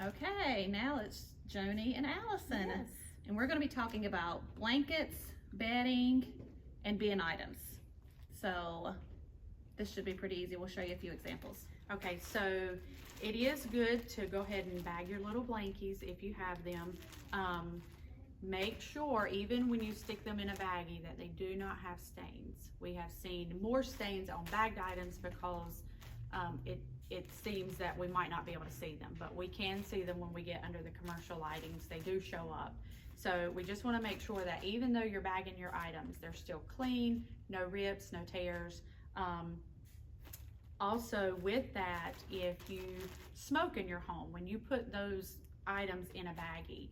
Okay, now it's Joni and Allison. Yes. And we're going to be talking about blankets, bedding, and bin items. So this should be pretty easy. We'll show you a few examples. Okay, so it is good to go ahead and bag your little blankies if you have them. Make sure, even when you stick them in a baggie, that they do not have stains. We have seen more stains on bagged items because it seems that we might not be able to see them, but we can see them when we get under the commercial lightings. They do show up. So we just want to make sure that even though you're bagging your items, they're still clean, no rips, no tears. Also with that, if you smoke in your home, when you put those items in a baggie,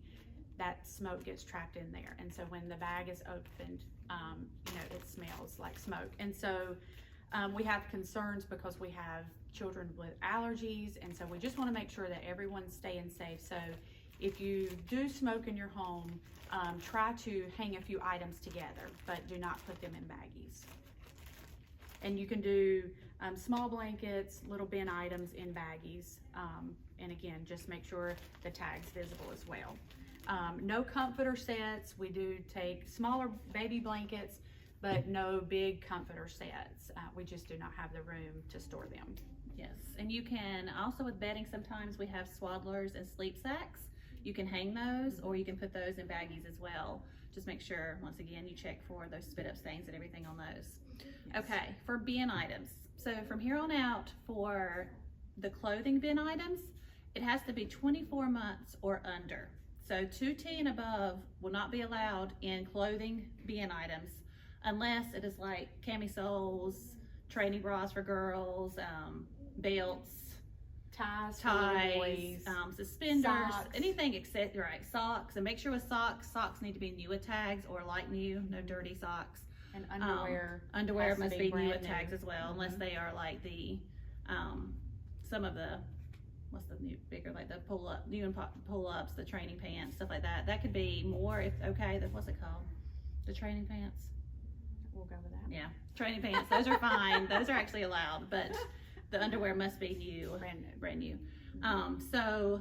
that smoke gets trapped in there. And so when the bag is opened, it smells like smoke. And so we have concerns because we have children with allergies. And so we just want to make sure that everyone's staying safe. So if you do smoke in your home, try to hang a few items together, but do not put them in baggies. And you can do small blankets, little bin items in baggies. And again, just make sure the tag's visible as well. No comforter sets. We do take smaller baby blankets, but no big comforter sets. We just do not have the room to store them. Yes, and you can also, with bedding, sometimes we have swaddlers and sleep sacks. You can hang those, or you can put those in baggies as well. Just make sure, once again, you check for those spit up stains and everything on those. Yes. Okay, for bin items. So from here on out, for the clothing bin items, it has to be 24 months or under. So 2T and above will not be allowed in clothing bin items unless it is like camisoles, training bras for girls, belts, Ties, suspenders, socks. anything except, right, socks. And make sure with socks need to be new with tags or light new, no dirty socks. And underwear. Underwear must be new brand with new. tags as well, unless they are like the, some of the, what's the new, bigger, like the pull-ups, the training pants, stuff like that. That could be more if, okay, what's it called? The training pants? We'll go with that. Yeah, training pants, those are fine. Those are actually allowed, but the underwear must be new. Brand new. So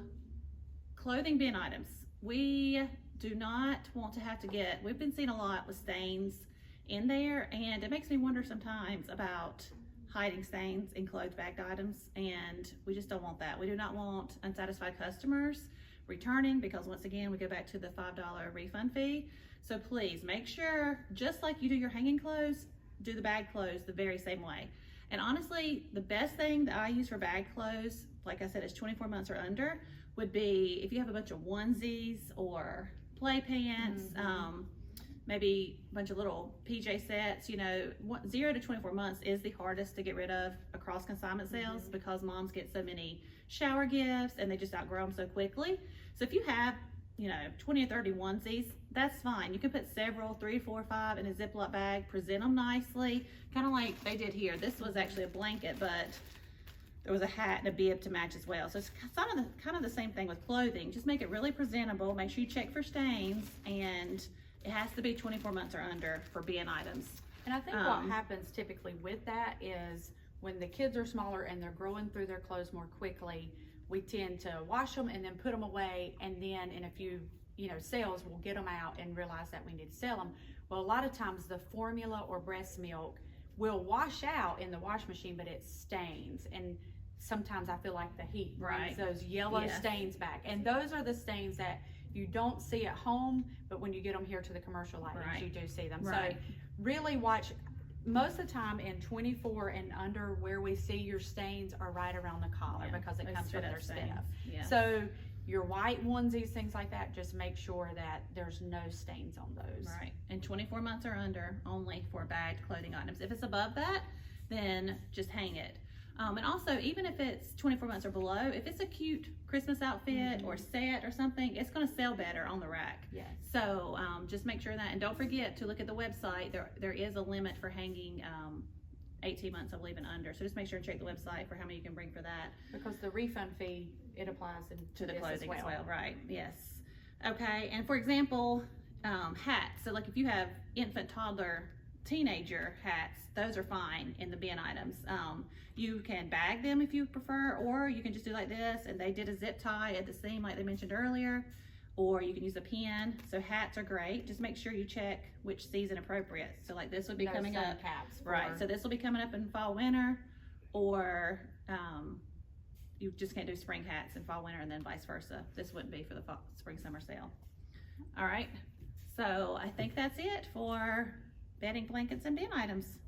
clothing bin items. We do not want to have to get, we've been seeing a lot with stains in there, and it makes me wonder sometimes about hiding stains in clothes bagged items, and we just don't want that. We do not want unsatisfied customers returning, because once again we go back to the $5 refund fee. So please make sure, just like you do your hanging clothes, do the bag clothes the very same way. And honestly, the best thing that I use for bag clothes, like I said, is 24 months or under, would be if you have a bunch of onesies or play pants, maybe a bunch of little PJ sets. 0 to 24 months is the hardest to get rid of across consignment sales because moms get so many shower gifts and they just outgrow them so quickly. So if you have 20 or 30 onesies, that's fine. You can put several, 3, 4, 5 in a Ziploc bag, present them nicely, kind of like they did here. This was actually a blanket, but there was a hat and a bib to match as well. So it's kind of the same thing with clothing. Just make it really presentable. Make sure you check for stains, and it has to be 24 months or under for bin items. And I think what happens typically with that is when the kids are smaller and they're growing through their clothes more quickly, we tend to wash them and then put them away, and then in a few sales we'll get them out and realize that we need to sell them. Well, a lot of times the formula or breast milk will wash out in the wash machine, but it stains, and sometimes I feel like the heat brings those yellow stains back, and those are the stains that you don't see at home, but when you get them here to the commercial lightings, you do see them. So really watch. Most of the time in 24 and under, where we see your stains are right around the collar because it comes from their spit up. So your white onesies, things like that, just make sure that there's no stains on those. Right, and 24 months or under only for bagged clothing items. If it's above that, then just hang it. And also, even if it's 24 months or below, if it's a cute Christmas outfit or set or something, it's going to sell better on the rack. Yes. So just make sure that, and don't forget to look at the website. There is a limit for hanging 18 months, I believe, and under. So just make sure and check the website for how many you can bring for that. Because the refund fee, it applies to the clothing as well. Right? Yes. Okay. And for example, hats. So like if you have infant, toddler teenager hats, those are fine in the bin items. You can bag them if you prefer, or you can just do like this, and they did a zip tie at the seam like they mentioned earlier, or you can use a pin. So hats are great. Just make sure you check which season appropriate. So like this would be No coming sun up. caps Right, so this will be coming up in fall, winter, or you just can't do spring hats in fall, winter, and then vice versa. This wouldn't be for the fall, spring, summer sale. All right, so I think that's it for bedding, blankets, and bin items.